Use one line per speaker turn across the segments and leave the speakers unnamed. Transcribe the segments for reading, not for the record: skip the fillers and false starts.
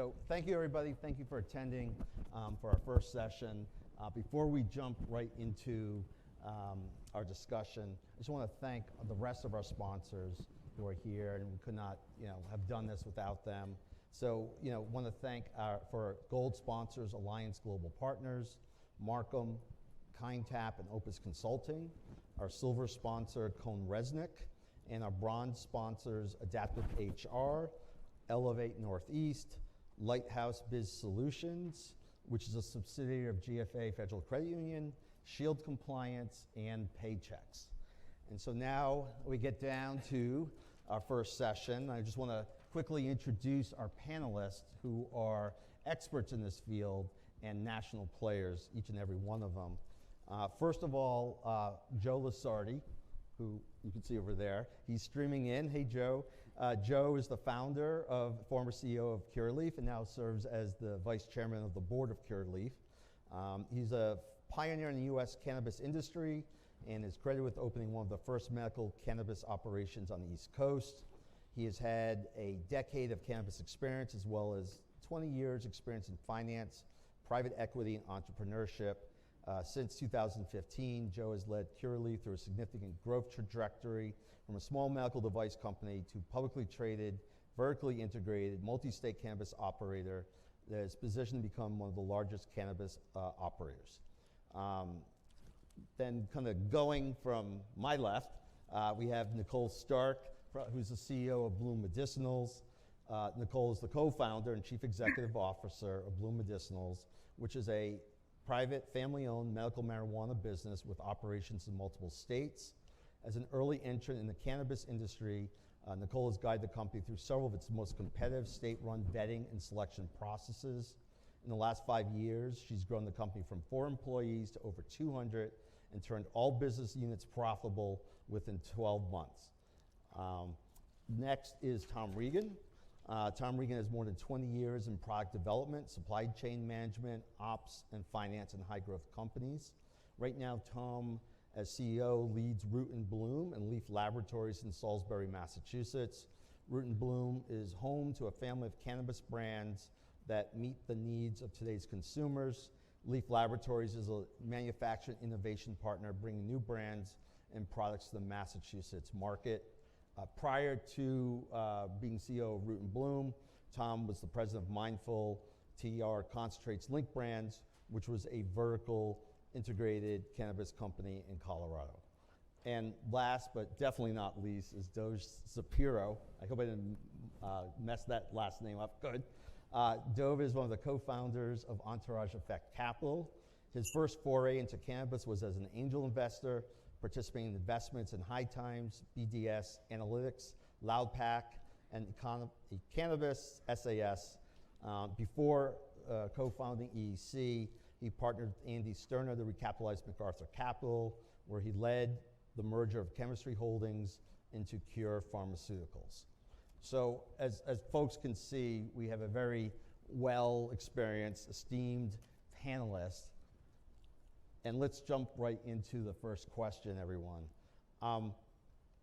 So thank you, everybody. Thank you for attending for our first session. Before we jump right into our discussion, I just want to thank the rest of our sponsors who are here, and we could not, have done this without them. So, want to thank for gold sponsors, Alliance Global Partners, Markham, KindTap, and Opus Consulting, our silver sponsor, Cone Resnick, and our bronze sponsors, Adaptive HR, Elevate Northeast, Lighthouse Biz Solutions, which is a subsidiary of GFA Federal Credit Union, Shield Compliance, and Paychecks. And so now we get down to our first session. I just want to quickly introduce our panelists who are experts in this field and national players, each and every one of them. First of all, Joe Lusardi, who you can see over there. He's streaming in. Hey, Joe. Joe is the former CEO of Curaleaf, and now serves as the vice chairman of the board of Curaleaf. He's a pioneer in the U.S. cannabis industry and is credited with opening one of the first medical cannabis operations on the East Coast. He has had a decade of cannabis experience, as well as 20 years experience in finance, private equity, and entrepreneurship. Since 2015, Joe has led Curaleaf through a significant growth trajectory from a small medical device company to publicly traded, vertically integrated, multi-state cannabis operator that is positioned to become one of the largest cannabis operators. Then kind of going from my left, we have Nicole Stark, who's the CEO of Bloom Medicinals. Nicole is the co-founder and chief executive officer of Bloom Medicinals, which is a private, family-owned medical marijuana business with operations in multiple states. As an early entrant in the cannabis industry, Nicole has guided the company through several of its most competitive state-run vetting and selection processes. In the last 5 years, she's grown the company from 4 employees to over 200 and turned all business units profitable within 12 months. Next is Tom Regan. Tom Regan has more than 20 years in product development, supply chain management, ops, and finance in high-growth companies. Right now, Tom, as CEO, leads Root & Bloom and Leaf Laboratories in Salisbury, Massachusetts. Root & Bloom is home to a family of cannabis brands that meet the needs of today's consumers. Leaf Laboratories is a manufacturing innovation partner bringing new brands and products to the Massachusetts market. Prior to being CEO of Root & Bloom, Tom was the president of Mindful TR Concentrates Link Brands, which was a vertical integrated cannabis company in Colorado. And last but definitely not least is Doge Zapiro. I hope I didn't mess that last name up. Good. Dove is one of the co-founders of Entourage Effect Capital. His first foray into cannabis was as an angel investor, participating in investments in High Times, BDS, Analytics, Loudpack, and Cannabis SAS. Before co-founding EEC, he partnered with Andy Sterner to recapitalize MacArthur Capital, where he led the merger of Chemistry Holdings into Cure Pharmaceuticals. So as folks can see, we have a very well-experienced, esteemed panelist. And let's jump right into the first question, everyone.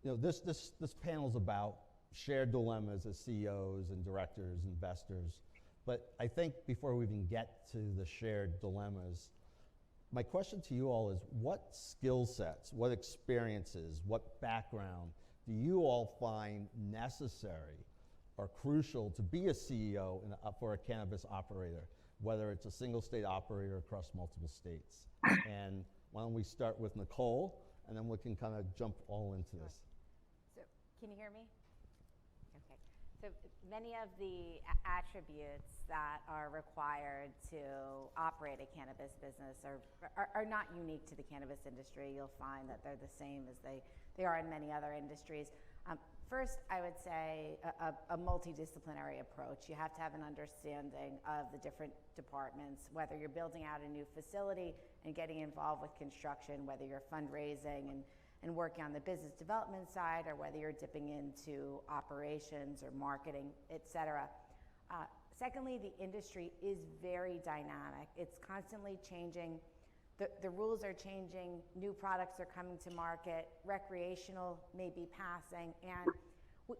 This panel is about shared dilemmas as CEOs and directors, investors. But I think before we even get to the shared dilemmas, my question to you all is, what skill sets, what experiences, what background do you all find necessary or crucial to be a CEO for a cannabis operator, whether it's a single state operator across multiple states? And why don't we start with Nicole, and then we can kind of jump all into this.
So, can you hear me? Okay. So many of the attributes that are required to operate a cannabis business are not unique to the cannabis industry. You'll find that they're the same as they are in many other industries. First, I would say a multidisciplinary approach. You have to have an understanding of the different departments, whether you're building out a new facility and getting involved with construction, whether you're fundraising and working on the business development side, or whether you're dipping into operations or marketing, et cetera. Secondly, the industry is very dynamic. It's constantly changing. The rules are changing, new products are coming to market, recreational may be passing, and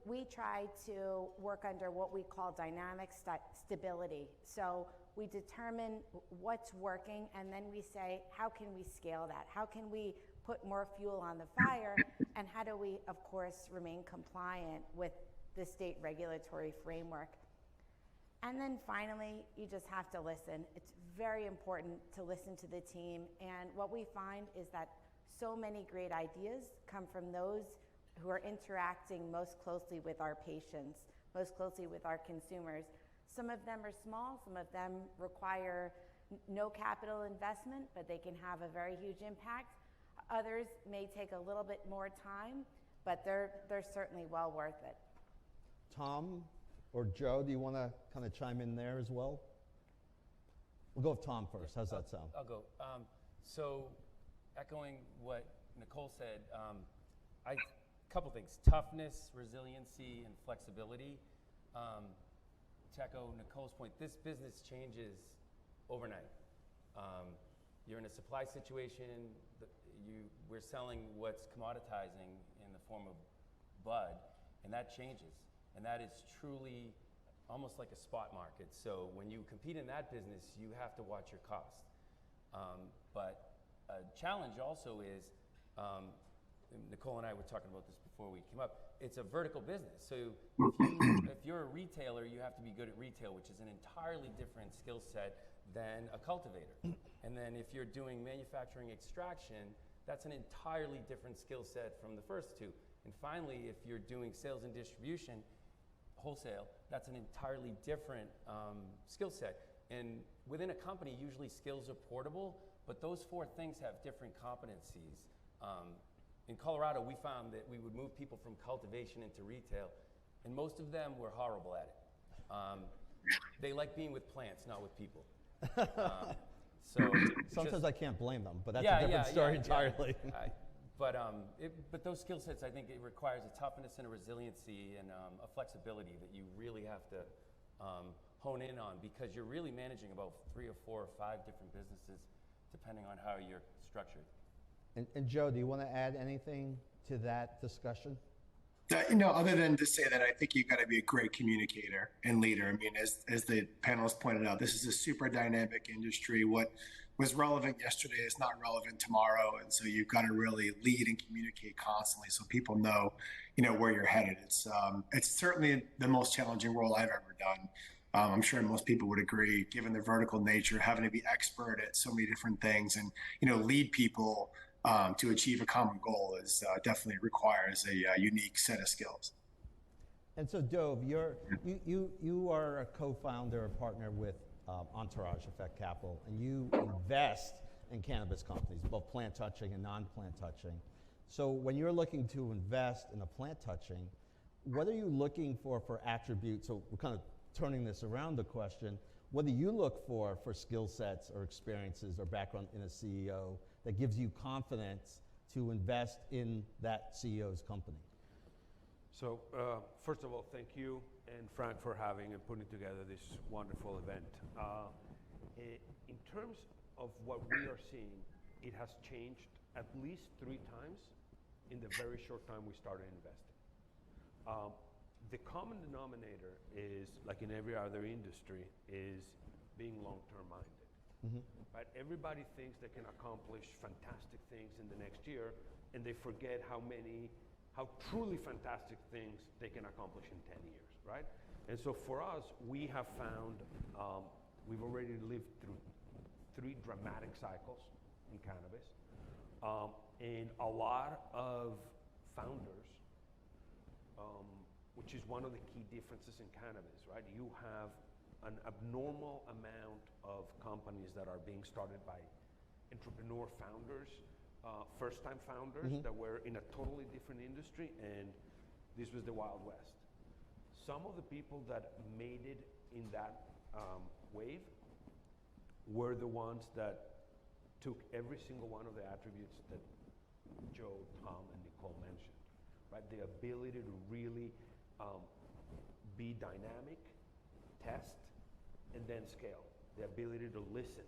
we try to work under what we call dynamic stability. So we determine what's working, and then we say, how can we scale that? How can we put more fuel on the fire? And how do we, of course, remain compliant with the state regulatory framework? And then finally, you just have to listen. It's very important to listen to the team. And what we find is that so many great ideas come from those who are interacting most closely with our patients, most closely with our consumers. Some of them are small, some of them require no capital investment, but they can have a very huge impact. Others may take a little bit more time, but they're certainly well worth it.
Tom or Joe, do you want to kind of chime in there as well? We'll go with Tom first. How's that sound?
I'll go. So echoing what Nicole said, couple things: toughness, resiliency, and flexibility. To echo Nicole's point, this business changes overnight. You're in a supply situation. We're selling what's commoditizing in the form of bud, and that changes. And that is truly almost like a spot market. So when you compete in that business, you have to watch your cost. But a challenge also is, Nicole and I were talking about this before we came up, it's a vertical business. So if you're a retailer, you have to be good at retail, which is an entirely different skill set than a cultivator. And then if you're doing manufacturing extraction, that's an entirely different skill set from the first two. And finally, if you're doing sales and distribution, wholesale, that's an entirely different skill set. And within a company, usually skills are portable, but those four things have different competencies. In Colorado, we found that we would move people from cultivation into retail, and most of them were horrible at it. They like being with plants, not with people.
Sometimes I can't blame them, but that's a different story entirely.
But those skill sets, I think it requires a toughness and a resiliency and a flexibility that you really have to hone in on, because you're really managing about 3 or 4 or 5 different businesses depending on how you're structured.
And Joe, do you want to add anything to that discussion?
Other than to say that I think you've got to be a great communicator and leader. I mean, as the panelists pointed out, this is a super dynamic industry. What was relevant yesterday is not relevant tomorrow. And so you've got to really lead and communicate constantly so people know, where you're headed. It's certainly the most challenging role I've ever done. I'm sure most people would agree, given the vertical nature, having to be expert at so many different things and, lead people to achieve a common goal is definitely requires a unique set of skills.
And so, Dove, you are a co-founder or partner with Entourage Effect Capital, and you invest in cannabis companies, both plant touching and non-plant touching. So when you're looking to invest in a plant touching, what are you looking for attributes? So we're kind of turning this around the question, what do you look for skill sets or experiences or background in a CEO that gives you confidence to invest in that CEO's company?
So first of all, thank you and Frank for having and putting together this wonderful event. In terms of what we are seeing, it has changed at least 3 times in the very short time we started investing. The common denominator is, like in every other industry, is being long-term minded. Mm-hmm. Right? Everybody thinks they can accomplish fantastic things in the next year, and they forget how truly fantastic things they can accomplish in 10 years, right? And so for us, we have found, we've already lived through 3 dramatic cycles in cannabis, and a lot of founders, which is one of the key differences in cannabis, right? You have an abnormal amount of companies that are being started by entrepreneur founders, first-time founders mm-hmm. that were in a totally different industry, and this was the Wild West. Some of the people that made it in that wave were the ones that took every single one of the attributes that Joe, Tom, and Nicole mentioned, right? The ability to really be dynamic, test, and then scale. The ability to listen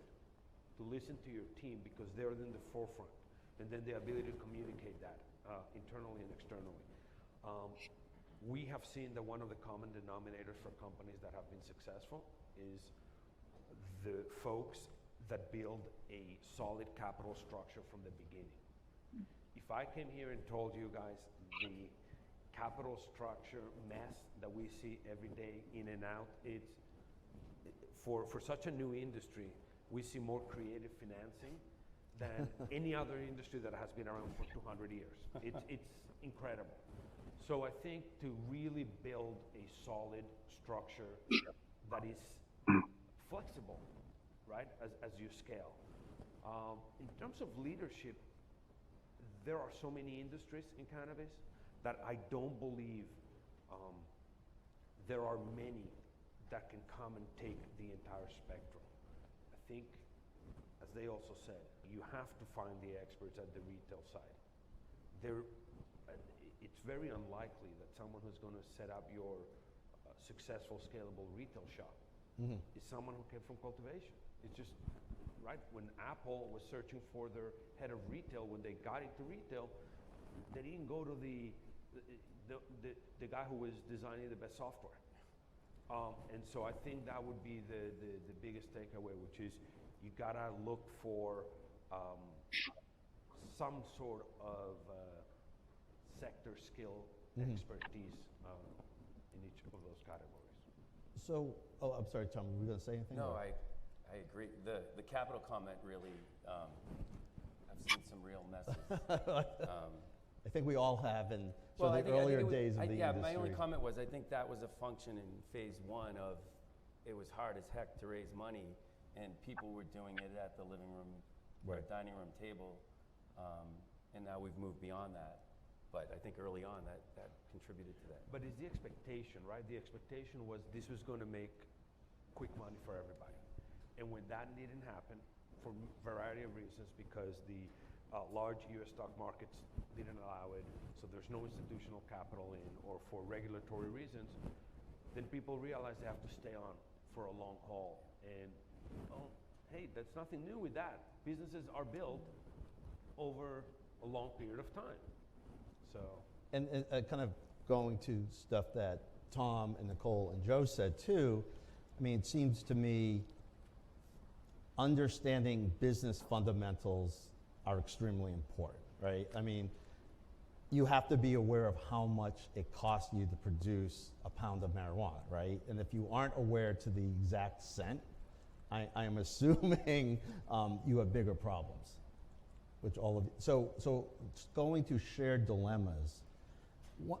to your team because they're in the forefront, and then the ability to communicate that internally and externally. we have seen that one of the common denominators for companies that have been successful is the folks that build a solid capital structure from the beginning. If I came here and told you guys the capital structure mess that we see every day in and out, it's for such a new industry, we see more creative financing than any other industry that has been around for 200 years. It's incredible. So I think to really build a solid structure that is flexible, right, as you scale. In terms of leadership, there are so many industries in cannabis that I don't believe there are many that can come and take the entire spectrum. I think, as they also said, you have to find the experts at the retail side. It's very unlikely that someone who's going to set up your successful scalable retail shop is someone who came from cultivation. It's just, right, when Apple was searching for their head of retail, when they got into retail, they didn't go to the guy who was designing the best software. And so I think that would be the biggest takeaway, which is you gotta look for some sort of sector skill expertise in each of those categories.
So, oh, I'm sorry, Tom, were you going to say anything?
No,
or-
I agree. The capital comment really, I've seen some real messes.
I think we all have in
Well, I
the
think- I think
earlier
it was-
days of the
yeah,
industry.
my only comment was I think that was a function in phase one of it was hard as heck to raise money, and people were doing it at the living room or
Right.
dining room table, and now we've moved beyond that. But I think early on that contributed to that.
But it's the expectation, right? The expectation was this was going to make quick money for everybody. And when that didn't happen, for a variety of reasons, because the large U.S. stock markets didn't allow it, so there's no institutional capital in, or for regulatory reasons, then people realize they have to stay on for a long haul. And, oh, hey, that's nothing new with that. Businesses are built over a long period of time. So,
And kind of going to stuff that Tom and Nicole and Joe said too, I mean, it seems to me understanding business fundamentals are extremely important, right? I mean, you have to be aware of how much it costs you to produce a pound of marijuana, right? And if you aren't aware to the exact cent, I am assuming you have bigger problems, which all of you. So going to shared dilemmas, what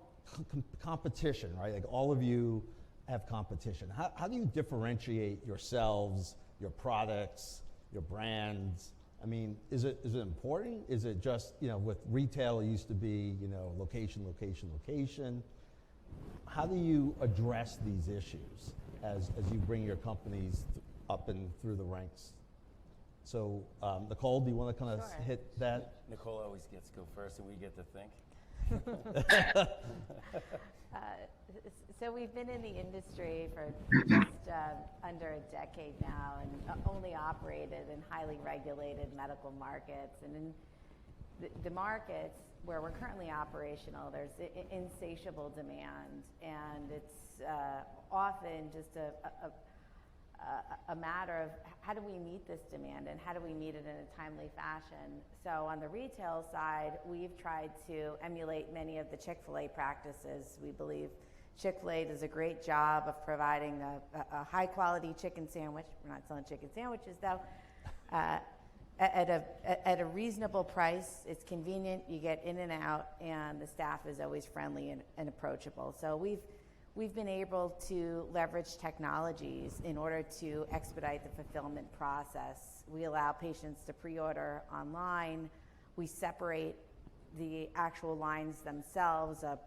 competition, right? Like all of you have competition. How do you differentiate yourselves, your products, your brands? I mean, is it important? Is it just, with retail, it used to be, location, location, location. How do you address these issues as you bring your companies up and through the ranks? So, Nicole, do you want to kind of
Sure.
hit that?
Nicole always gets to go first, and we get to think.
So we've been in the industry for just under a decade now, and only operated in highly regulated medical markets. And in the markets where we're currently operational, there's insatiable demand, and it's often just a matter of how do we meet this demand and how do we meet it in a timely fashion. So on the retail side, we've tried to emulate many of the Chick-fil-A practices. We believe Chick-fil-A does a great job of providing a high quality chicken sandwich. We're not selling chicken sandwiches though. At a reasonable price. It's convenient, you get in and out, and the staff is always friendly and approachable. So we've been able to leverage technologies in order to expedite the fulfillment process. We allow patients to pre-order online. We separate the actual lines themselves, a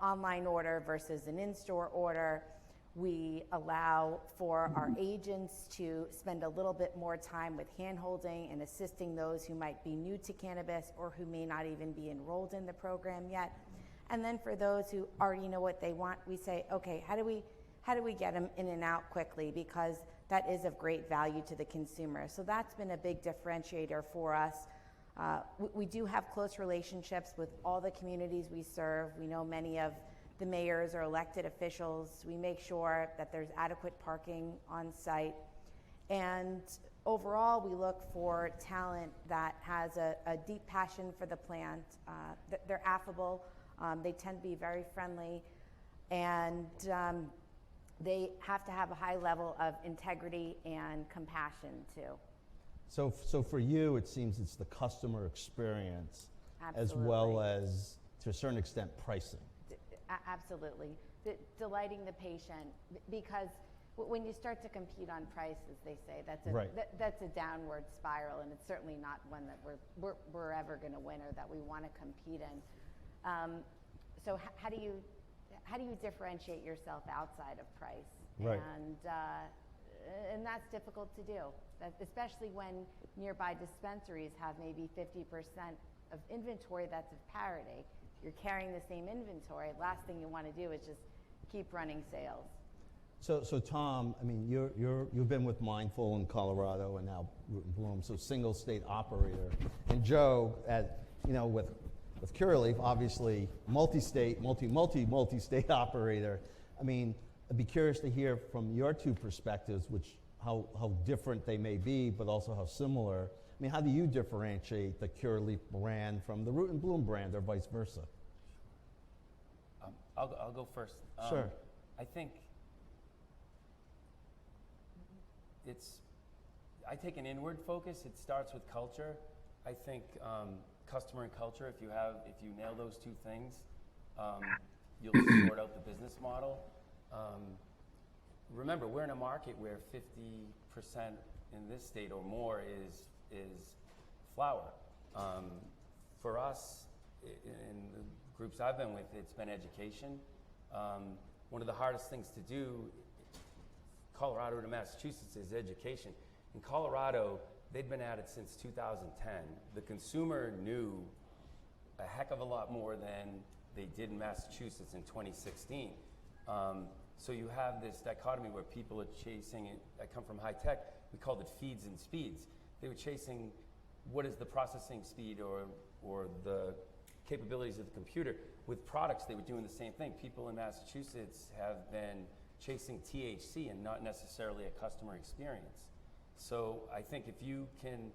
online order versus an in-store order. We allow for our agents to spend a little bit more time with hand-holding and assisting those who might be new to cannabis or who may not even be enrolled in the program yet. And then for those who already know what they want, we say, okay, how do we get them in and out quickly, because that is of great value to the consumer. So that's been a big differentiator for us. We do have close relationships with all the communities we serve. We know many of the mayors or elected officials. We make sure that there's adequate parking on site. And overall, we look for talent that has a deep passion for the plant. They're affable. They tend to be very friendly. And they have to have a high level of integrity and compassion, too.
So for you, it seems it's the customer experience as well as, to a certain extent, pricing.
Absolutely. Delighting the patient, because when you start to compete on price, as they say, that's a downward spiral, and it's certainly not one that we're ever going to win or that we want to compete in. So how do you differentiate yourself outside of price?
Right.
And that's difficult to do, especially when nearby dispensaries have maybe 50% of inventory that's of parity. You're carrying the same inventory. Last thing you want to do is just keep running sales.
So Tom, I mean, you've been with Mindful in Colorado and now Root and Bloom, so single state operator. And Joe, with Curaleaf, obviously multi-state operator. I mean, I'd be curious to hear from your two perspectives, how different they may be, but also how similar. I mean, how do you differentiate the Curaleaf brand from the Root and Bloom brand, or vice versa?
I'll go first.
Sure.
I think I take an inward focus. It starts with culture. I think customer and culture, if you nail those two things, you'll sort out the business model. Remember, we're in a market where 50% in this state or more is flower. For us, in the groups I've been with, it's been education. One of the hardest things to do, Colorado to Massachusetts, is education. In Colorado, they'd been at it since 2010. The consumer knew a heck of a lot more than they did in Massachusetts in 2016. So you have this dichotomy where people are chasing it. I come from high tech. We called it feeds and speeds. They were chasing what is the processing speed or the capabilities of the computer. With products, they were doing the same thing. People in Massachusetts have been chasing THC and not necessarily a customer experience. So I think if you can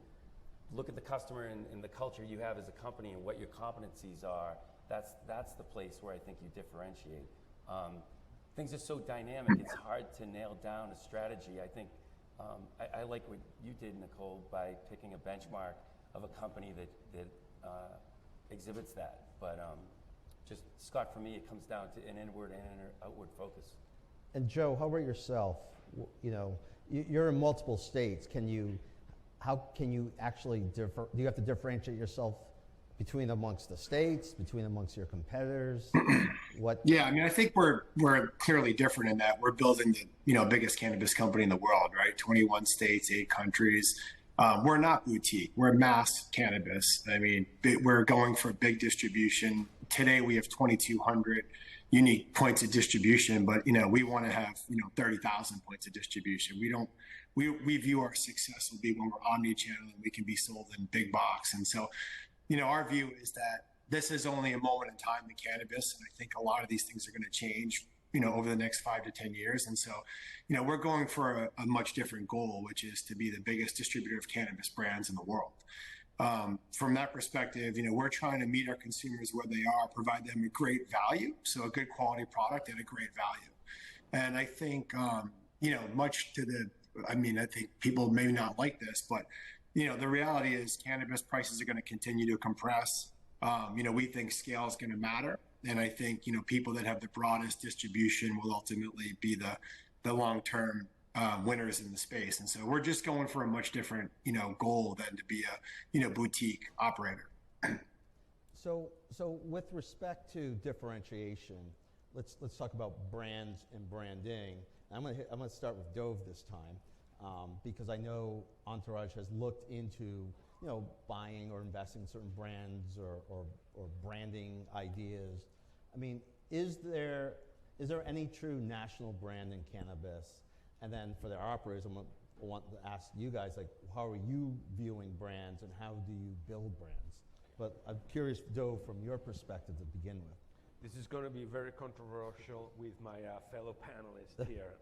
look at the customer and the culture you have as a company and what your competencies are, that's the place where I think you differentiate. Things are so dynamic, it's hard to nail down a strategy. I think I like what you did, Nicole, by picking a benchmark of a company that exhibits that. But just, Scott, for me, it comes down to an inward and an outward focus.
And Joe, how about yourself? You're in multiple states. How can you actually do you have to differentiate yourself between amongst the states, between amongst your competitors?
Yeah, I mean, I think we're clearly different in that we're building the biggest cannabis company in the world, right? 21 states, 8 countries. We're not boutique. We're mass cannabis. I mean, we're going for big distribution. Today we have 2,200 unique points of distribution, but we want to have 30,000 points of distribution. We view our success will be when we're omni-channel and we can be sold in big box. And so, our view is that this is only a moment in time in cannabis, and I think a lot of these things are going to change, over the next 5 to 10 years. And so, we're going for a much different goal, which is to be the biggest distributor of cannabis brands in the world. From that perspective, we're trying to meet our consumers where they are, provide them a great value, so a good quality product at a great value. And I think, I think people may not like this, but the reality is cannabis prices are going to continue to compress. We think scale is going to matter. And I think, people that have the broadest distribution will ultimately be the long-term winners in the space. And so we're just going for a much different, goal than to be a, boutique operator.
So with respect to differentiation, let's talk about brands and branding. I'm gonna start with Dove this time, because I know Entourage has looked into buying or investing in certain brands or branding ideas. I mean, is there any true national brand in cannabis? And then for their operators, I'm gonna I want to ask you guys, like, how are you viewing brands and how do you build brands? But I'm curious, Dove, from your perspective to begin with.
This is going to be very controversial with my fellow panelists here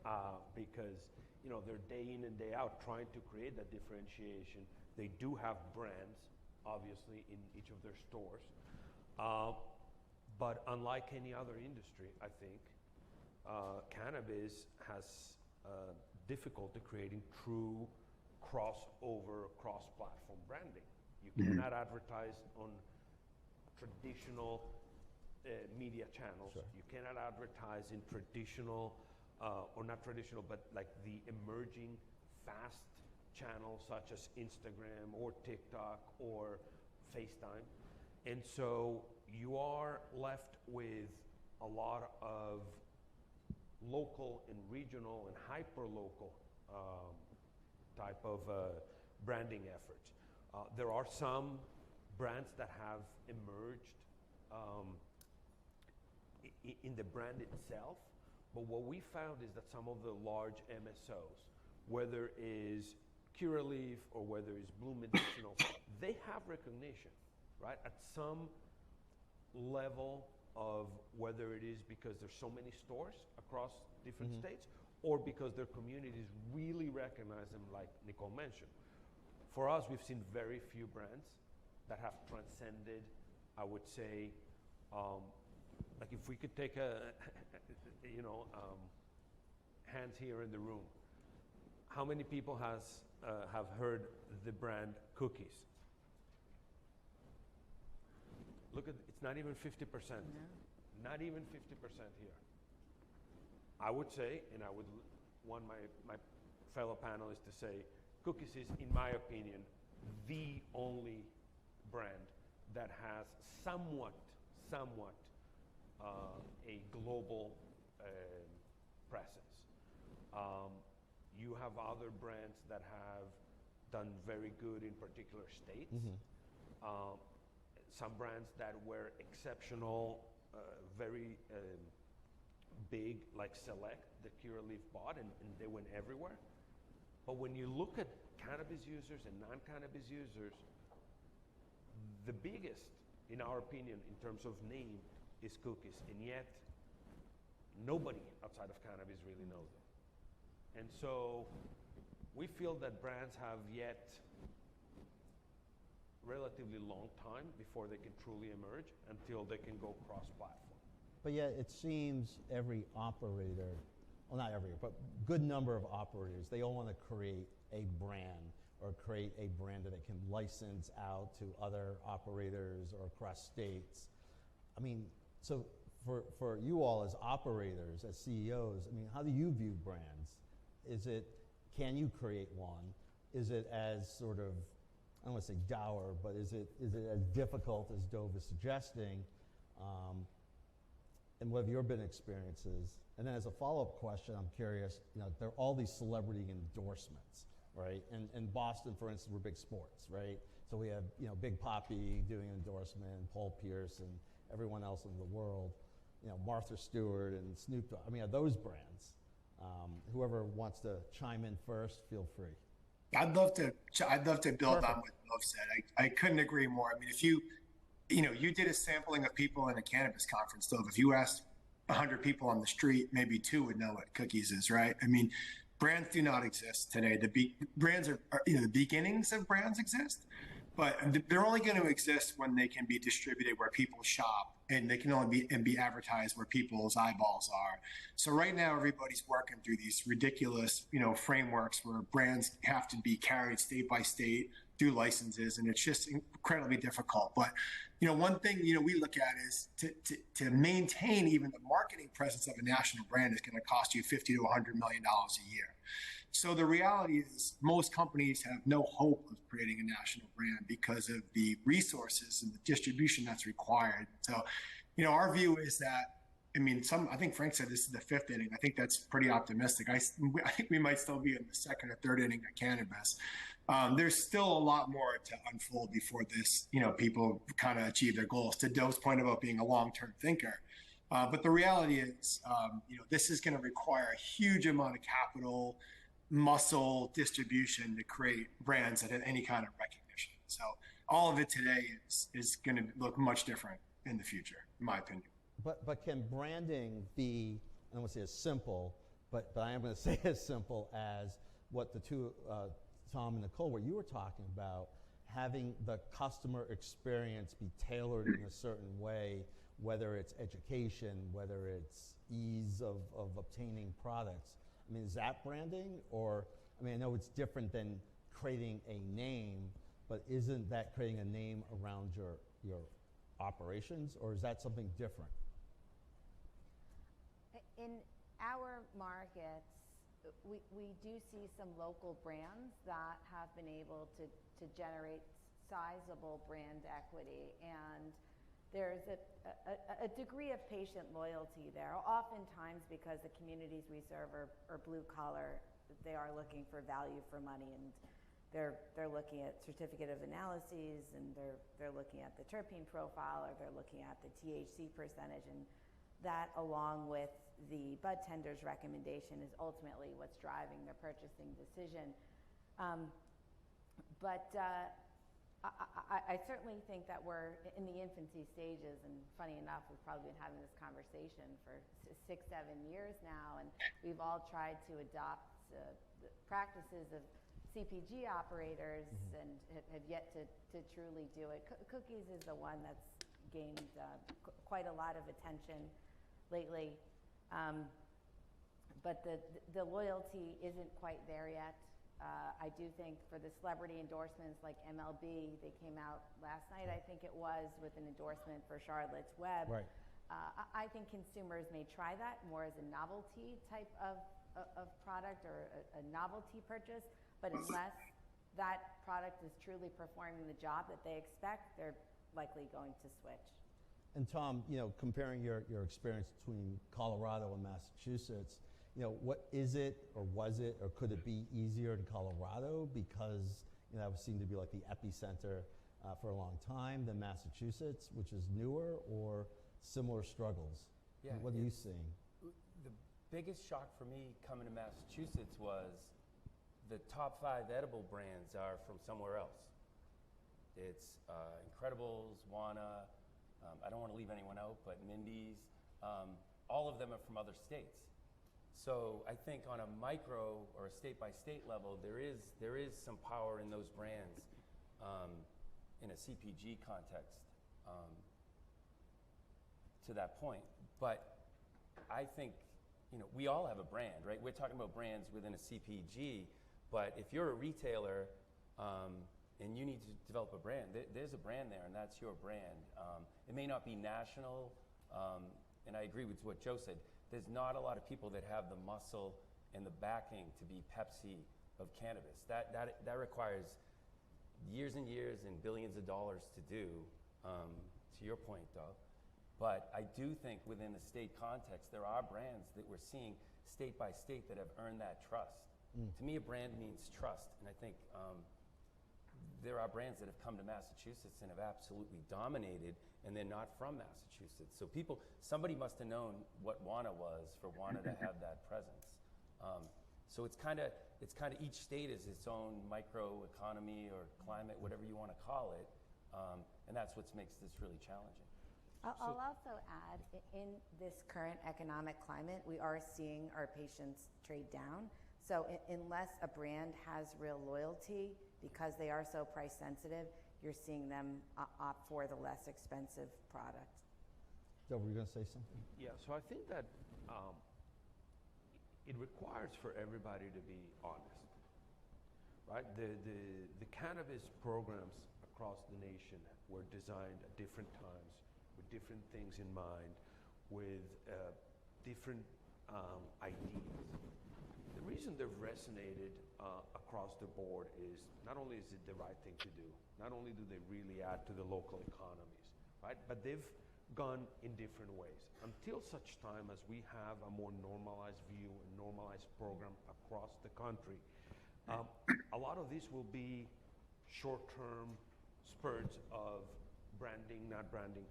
because, you know, they're day in and day out trying to create that differentiation. They do have brands, obviously, in each of their stores. But unlike any other industry, I think, cannabis has difficulty creating true crossover, cross-platform branding. You cannot advertise on traditional media channels.
Sure.
You cannot advertise in traditional, or not traditional, but like the emerging fast channels such as Instagram or TikTok or FaceTime. And so you are left with a lot of local and regional and hyper-local type of branding efforts. There are some brands that have emerged in the brand itself, but what we found is that some of the large MSOs, whether is Curaleaf or whether it's Bloom Medicinal, they have recognition, right? At some level of whether it is because there's so many stores across different states or because their communities really recognize them, like Nicole mentioned. For us, we've seen very few brands that have transcended, I would say, like if we could take hands here in the room, how many people have heard the brand Cookies? Look at, it's not even 50%. No. Not even 50% here. I would say, and I would want my fellow panelists to say, Cookies is, in my opinion, the only brand that has somewhat a global presence. You have other brands that have done very good in particular states. Some brands that were exceptional, very big, like Select, that Curaleaf bought, and they went everywhere. But when you look at cannabis users and non-cannabis users, the biggest, in our opinion, in terms of name, is Cookies, and yet nobody outside of cannabis really knows them. And so we feel that brands have yet relatively long time before they can truly emerge until they can go cross-platform.
But yet it seems every operator, well, not every, but good number of operators, they all want to create a brand or create a brand that they can license out to other operators or across states. I mean, so for you all as operators, as CEOs, I mean, how do you view brands? Can you create one? Is it as sort of, I don't want to say dour, but is it as difficult as Dove is suggesting? And what have your been experiences? And then as a follow-up question, I'm curious, there are all these celebrity endorsements, right? And Boston, for instance, we're big sports, right? So we have, Big Papi doing an endorsement, Paul Pierce, and everyone else in the world, Martha Stewart and Snoop Dogg. I mean, are those brands? Whoever wants to chime in first, feel free.
I'd love to build on what Dove said. I couldn't agree more. I mean, if you did a sampling of people in a cannabis conference, Dove, if you asked 100 people on the street, maybe 2 would know what Cookies is, right? I mean, brands do not exist today. Brands are the beginnings of brands exist, but they're only going to exist when they can be distributed where people shop, and they can only be advertised where people's eyeballs are. So right now, everybody's working through these ridiculous, frameworks where brands have to be carried state by state through licenses, and it's just incredibly difficult. But one thing we look at is to maintain even the marketing presence of a national brand is going to cost you $50 to $100 million a year. So the reality is most companies have no hope of creating a national brand because of the resources and the distribution that's required. So, our view is that, I think Frank said this is the 5th inning. I think that's pretty optimistic. I think we might still be in the 2nd or 3rd inning of cannabis. There's still a lot more to unfold before this, people kind of achieve their goals. To Dove's point about being a long-term thinker. But the reality is, this is going to require a huge amount of capital, muscle distribution to create brands that have any kind of recognition. So all of it today is going to look much different in the future, in my opinion.
But can branding be, I don't want to say as simple, but I am going to say as simple as what the two, Tom and Nicole, what you were talking about, having the customer experience be tailored in a certain way, whether it's education, whether it's ease of obtaining products. I mean, is that branding? Or, I mean, I know it's different than creating a name, but isn't that creating a name around your operations, or is that something different?
In our markets, we do see some local brands that have been able to generate sizable brand equity, and there's a degree of patient loyalty there. Oftentimes, because the communities we serve are blue collar, they are looking for value for money, and they're looking at certificate of analyses, and they're looking at the terpene profile, or they're looking at the THC percentage, and that, along with the bud tender's recommendation, is ultimately what's driving their purchasing decision. I certainly think that we're in the infancy stages, and funny enough, we've probably been having this conversation for 6-7 years now, and we've all tried to adopt the practices of CPG operators and have yet to truly do it. Cookies is the one that's gained quite a lot of attention lately, but the loyalty isn't quite there yet. I do think for the celebrity endorsements like MLB, they came out last night, I think it was, with an endorsement for Charlotte's Web.
Right.
I think consumers may try that more as a novelty type of product, or a novelty purchase, but unless that product is truly performing the job that they expect, they're likely going to switch.
And Tom, you know, comparing your experience between Colorado and Massachusetts, you know, what is it, or was it, or could it be easier in Colorado because, you know, that seemed to be like the epicenter for a long time than Massachusetts, which is newer, or similar struggles?
Yeah,
What are you seeing?
The biggest shock for me coming to Massachusetts was the top 5 edible brands are from somewhere else. It's Incredibles, Wana, I don't want to leave anyone out, but Mindy's, all of them are from other states. So I think on a micro or a state-by-state level, there is some power in those brands in a CPG context to that point. But I think, you know, we all have a brand, right? We're talking about brands within a CPG, but if you're a retailer and you need to develop a brand, there's a brand there, and that's your brand. It may not be national, and I agree with what Joe said. There's not a lot of people that have the muscle and the backing to be Pepsi of cannabis. That requires years and years and billions of dollars to do, to your point, Doug. But I do think within the state context, there are brands that we're seeing state by state that have earned that trust. To me, a brand means trust, and I think there are brands that have come to Massachusetts and have absolutely dominated, and they're not from Massachusetts. So somebody must have known what Wana was for Wana to have that presence. So it's kind of each state is its own micro economy or climate, whatever you want to call it, and that's what makes this really challenging.
I'll also add, in this current economic climate, we are seeing our patients trade down. So unless a brand has real loyalty, because they are so price sensitive, you're seeing them opt for the less expensive product.
Joe, were you going to say something?
Yeah, so I think that it requires for everybody to be honest, right? The cannabis programs across the nation were designed at different times with different things in mind, with different ideas. The reason they've resonated across the board is not only is it the right thing to do, not only do they really add to the local economies, right? But they've gone in different ways. Until such time as we have a more normalized view, a normalized program across the country, a lot of these will be short-term spurts of branding, not branding.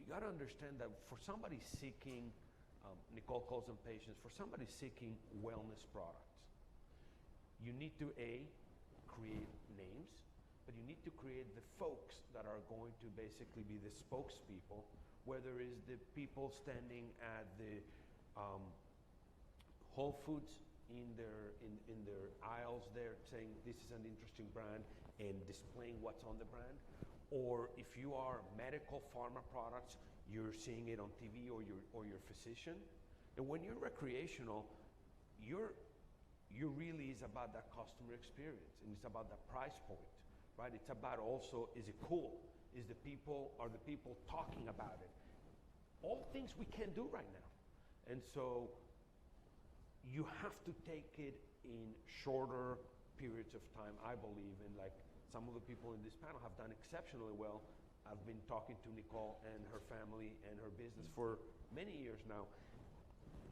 You got to understand that for somebody seeking, Nicole calls them patients, for somebody seeking wellness products, You need to create names, but you need to create the folks that are going to basically be the spokespeople, whether it's the people standing at the Whole Foods in their aisles there saying this is an interesting brand and displaying what's on the brand, or if you are medical pharma products, you're seeing it on TV, or your physician. And when you're recreational, you're really is about that customer experience, and it's about that price point, right? It's about also, is it cool? Are the people talking about it? All things we can't do right now. And so you have to take it in shorter periods of time, I believe, and like some of the people in this panel have done exceptionally well. I've been talking to Nicole and her family and her business for many years now,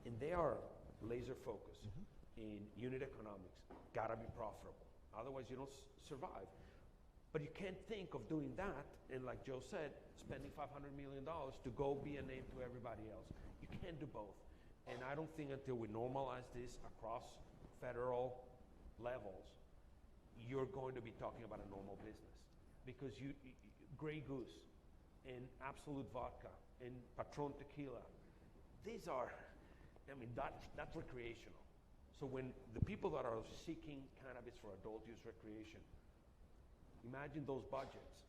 and they are laser focused in unit economics. Gotta be profitable, otherwise you don't survive. But you can't think of doing that and, like Joe said, spending $500 million to go be a name to everybody else. You can't do both. And I don't think until we normalize this across federal levels, you're going to be talking about a normal business. Because Grey Goose and Absolute Vodka and Patron Tequila, these are, that's recreational. So when the people that are seeking cannabis for adult use recreation, imagine those budgets.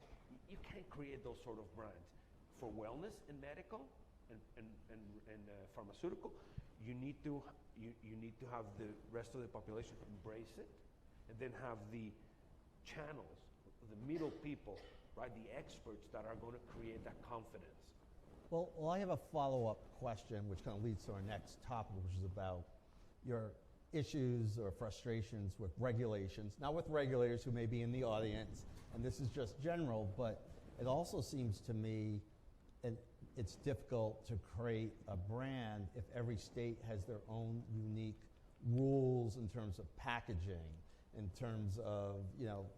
You can't create those sort of brands. For wellness and medical and pharmaceutical, you need to have the rest of the population embrace it, and then have the channels, the middle people, right, the experts that are going to create that confidence.
Well, I have a follow-up question, which kind of leads to our next topic, which is about your issues or frustrations with regulations, not with regulators who may be in the audience, and this is just general, but it also seems to me it's difficult to create a brand if every state has their own unique rules in terms of packaging, in terms of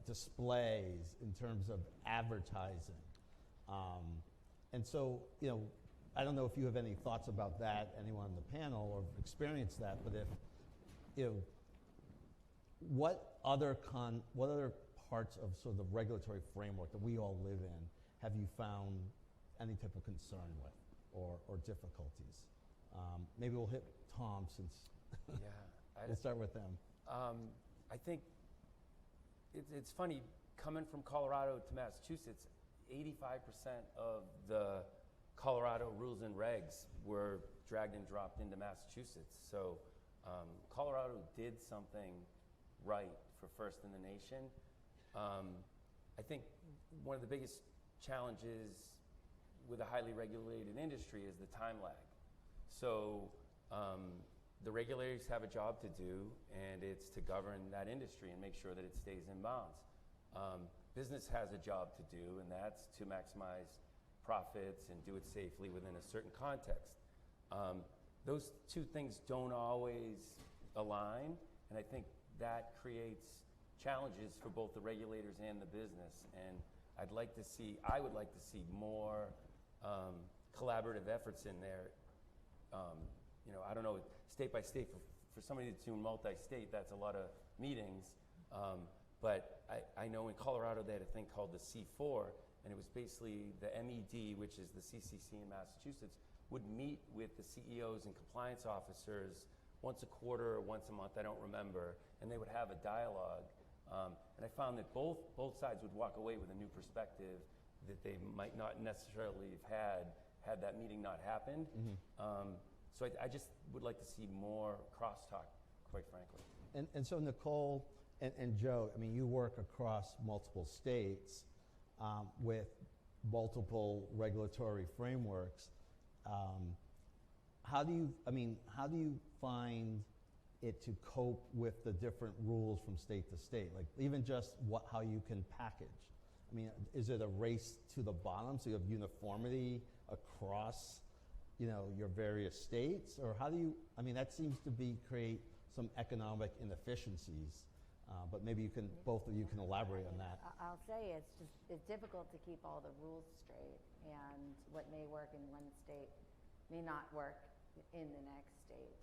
displays, in terms of advertising. And so, I don't know if you have any thoughts about that, anyone on the panel, or experienced that, but what other parts of sort of the regulatory framework that we all live in have you found any type of concern with or difficulties? Maybe we'll hit Tom since we'll start with them.
I think it's funny, coming from Colorado to Massachusetts, 85% of the Colorado rules and regs were dragged and dropped into Massachusetts. So Colorado did something right for first in the nation. I think one of the biggest challenges with a highly regulated industry is the time lag. So the regulators have a job to do, and it's to govern that industry and make sure that it stays in bounds. Business has a job to do, and that's to maximize profits and do it safely within a certain context. Those two things don't always align, and I think that creates challenges for both the regulators and the business. And I would like to see more collaborative efforts in there. I don't know, state by state, for somebody that's doing multi-state, that's a lot of meetings. But I know in Colorado they had a thing called the C4, and it was basically the MED, which is the CCC in Massachusetts, would meet with the CEOs and compliance officers once a quarter or once a month, I don't remember, and they would have a dialogue. And I found that both sides would walk away with a new perspective that they might not necessarily have had that meeting not happened. So I just would like to see more crosstalk, quite frankly.
And so Nicole and Joe, you work across multiple states with multiple regulatory frameworks. How do you find it to cope with the different rules from state to state? Like even just how you can package. Is it a race to the bottom so you have uniformity across your various states, or how do you? That seems to create some economic inefficiencies. But maybe both of you can elaborate on that.
I'll say it's difficult to keep all the rules straight, and what may work in one state may not work in the next state.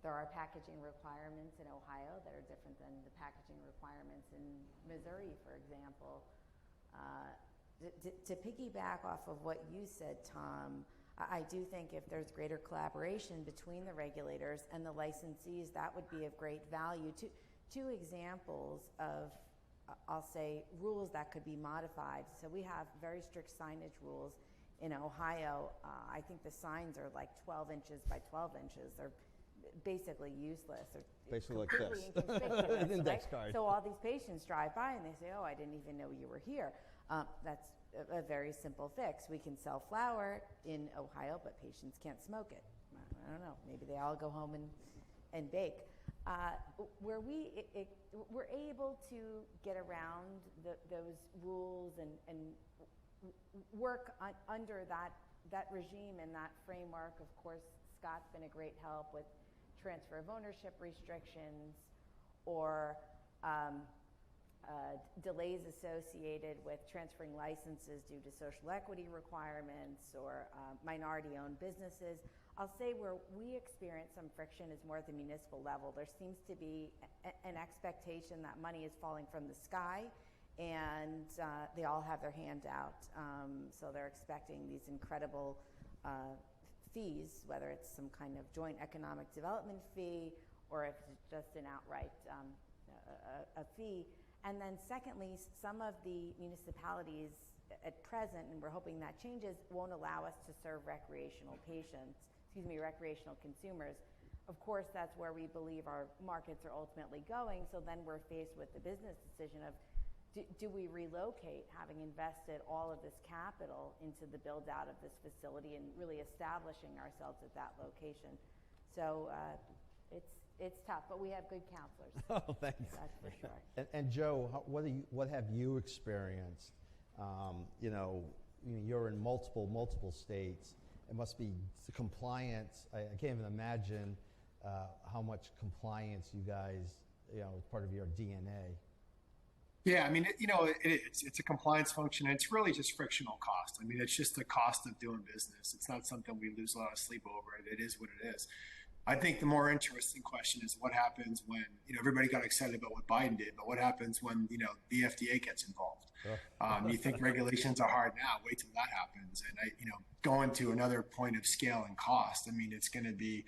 There are packaging requirements in Ohio that are different than the packaging requirements in Missouri, for example. To piggyback off of what you said, Tom, I do think if there's greater collaboration between the regulators and the licensees, that would be of great value. Two examples of, I'll say, rules that could be modified. So we have very strict signage rules in Ohio. I think the signs are like 12 inches by 12 inches. They're basically useless. They're
Basically like
completely
this.
inconspicuous,
An index
right?
card.
So all these patients drive by and they say, oh, I didn't even know you were here. That's a very simple fix. We can sell flour in Ohio, but patients can't smoke it. I don't know. Maybe they all go home and bake. Where we're able to get around those rules and work under that regime and that framework. Of course, Scott's been a great help with transfer of ownership restrictions or delays associated with transferring licenses due to social equity requirements or minority-owned businesses. I'll say where we experience some friction is more at the municipal level. There seems to be an expectation that money is falling from the sky and they all have their hand out. So they're expecting these incredible fees, whether it's some kind of joint economic development fee or if it's just an outright a fee. And then secondly, some of the municipalities at present, and we're hoping that changes, won't allow us to serve recreational consumers. Of course, that's where we believe our markets are ultimately going. So then we're faced with the business decision of, do we relocate, having invested all of this capital into the build out of this facility and really establishing ourselves at that location? So it's tough, but we have good counselors.
Oh, thanks.
That's for sure.
And Joe, what have you experienced? You're in multiple states. It must be compliance. I can't even imagine how much compliance you guys, is part of your DNA.
Yeah, I mean, it's a compliance function. And it's really just frictional cost. I mean, it's just the cost of doing business. It's not something we lose a lot of sleep over. It is what it is. I think the more interesting question is what happens when, everybody got excited about what Biden did, but what happens when, the FDA gets involved? Sure. You think regulations are hard now, wait till that happens. And going to another point of scale and cost, I mean, it's going to be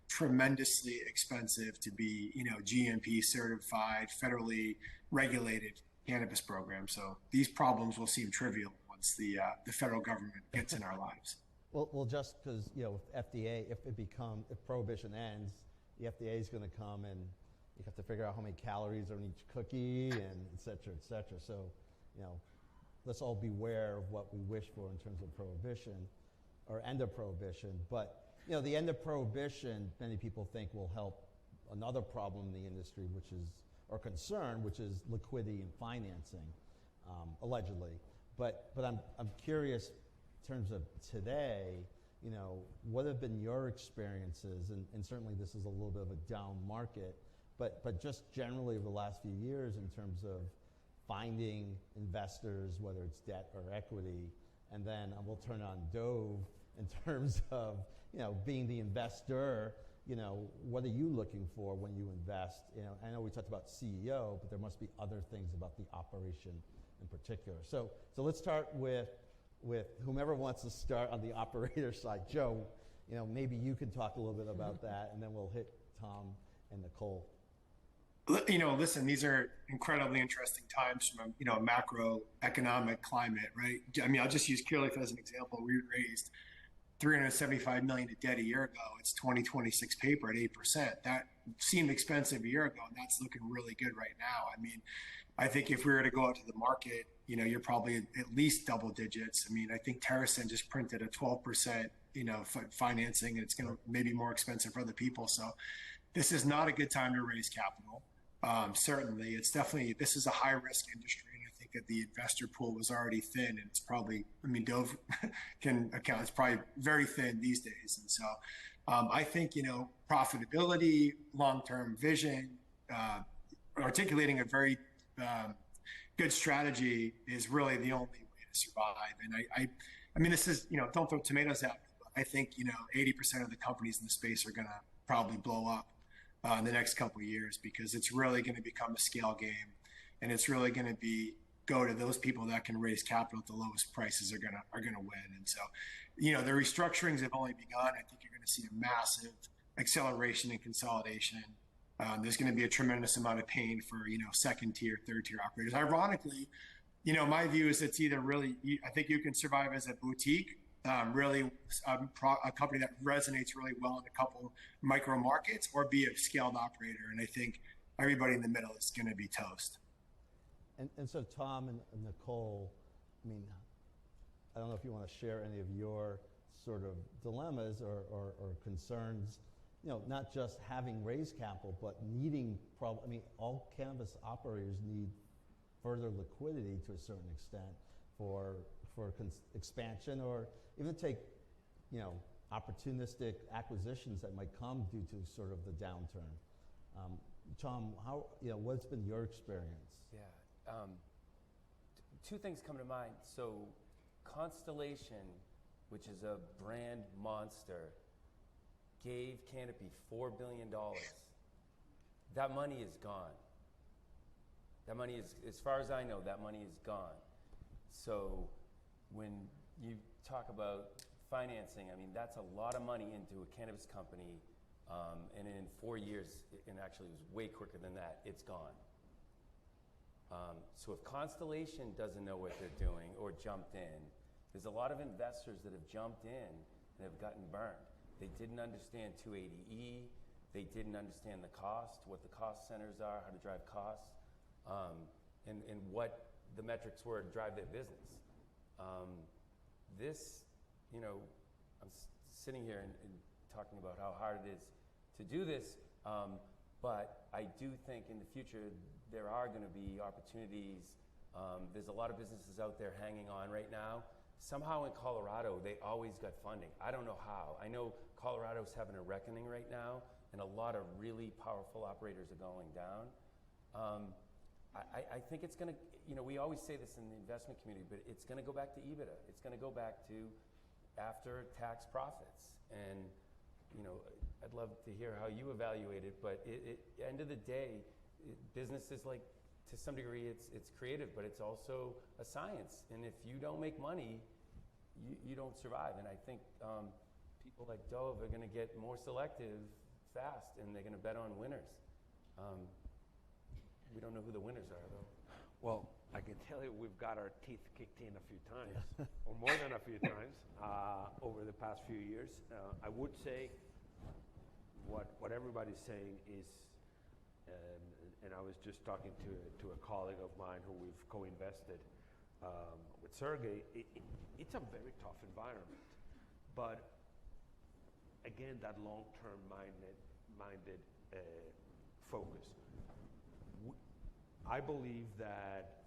tremendously expensive to be, GMP certified, federally regulated cannabis program. So these problems will seem trivial once the federal government gets in our lives.
Well, just because FDA, if prohibition ends, the FDA is going to come and you have to figure out how many calories are in each cookie and et cetera, et cetera. So, let's all beware of what we wish for in terms of prohibition or end of prohibition. But the end of prohibition, many people think will help another problem in the industry, or concern, which is liquidity and financing, allegedly. But I'm curious. In terms of today, what have been your experiences? And certainly this is a little bit of a down market, but just generally over the last few years in terms of finding investors, whether it's debt or equity, and then we'll turn on Dove in terms of being the investor. What are you looking for when you invest? I know we talked about CEO, but there must be other things about the operation in particular. So let's start with whomever wants to start on the operator side. Joe, maybe you can talk a little bit about that, and then we'll hit Tom and Nicole.
Listen, these are incredibly interesting times from a macroeconomic climate, right? I mean, I'll just use Curaleaf as an example. We raised $375 million of debt a year ago. It's 2026 paper at 8%. That seemed expensive a year ago, and that's looking really good right now. I mean, I think if we were to go out to the market, you're probably at least double digits. I mean, I think TerrAscend just printed a 12%, financing, and it's going to maybe more expensive for other people. So this is not a good time to raise capital. Certainly, this is a high risk industry. And I think that the investor pool was already thin, and it's probably, Dove can account, it's probably very thin these days. And so I think, profitability, long-term vision, articulating a very good strategy is really the only way to survive. And I mean, this is, don't throw tomatoes at me, but I think, 80% of the companies in the space are going to probably blow up in the next couple of years, because it's really going to become a scale game, and it's really going to go to those people that can raise capital at the lowest prices are gonna win. And so, the restructurings have only begun. I think you're going to see a massive acceleration and consolidation. There's going to be a tremendous amount of pain for second tier, third tier operators. Ironically, my view is it's either really, I think you can survive as a boutique, really a company that resonates really well in a couple micro markets, or be a scaled operator. And I think everybody in the middle is going to be toast.
And so Tom and Nicole, I mean, I don't know if you want to share any of your sort of dilemmas or concerns, not just having raised capital, but needing, all cannabis operators need further liquidity to a certain extent for expansion, or even take, opportunistic acquisitions that might come due to sort of the downturn. Tom, what's been your experience?
Yeah. Two things come to mind. So Constellation, which is a brand monster, gave Canopy $4 billion. That money is gone. That money is, as far as I know, that money is gone. So when you talk about financing, that's a lot of money into a cannabis company, and in 4 years, and actually it was way quicker than that, it's gone. So if Constellation doesn't know what they're doing or jumped in, there's a lot of investors that have jumped in and have gotten burned. They didn't understand 280E. They didn't understand the cost, what the cost centers are, how to drive costs, and what the metrics were to drive their business. I'm sitting here and talking about how hard it is to do this, but I do think in the future there are going to be opportunities. There's a lot of businesses out there hanging on right now. Somehow in Colorado, they always got funding. I don't know how. I know Colorado's having a reckoning right now, and a lot of really powerful operators are going down. I think it's going to, we always say this in the investment community, but it's going to go back to EBITDA. It's going to go back to after tax profits. And, I'd love to hear how you evaluate it, but end of the day, business is like, to some degree, it's creative, but it's also a science. And if you don't make money, you don't survive. And I think people like Dove are going to get more selective fast, and they're going to bet on winners. We don't know who the winners are, though.
Well, I can tell you we've got our teeth kicked in a few times, or more than a few times, over the past few years. I would say what everybody's saying is, and I was just talking to a colleague of mine who we've co-invested with Sergey, it's a very tough environment. But again, that long-term minded focus. I believe that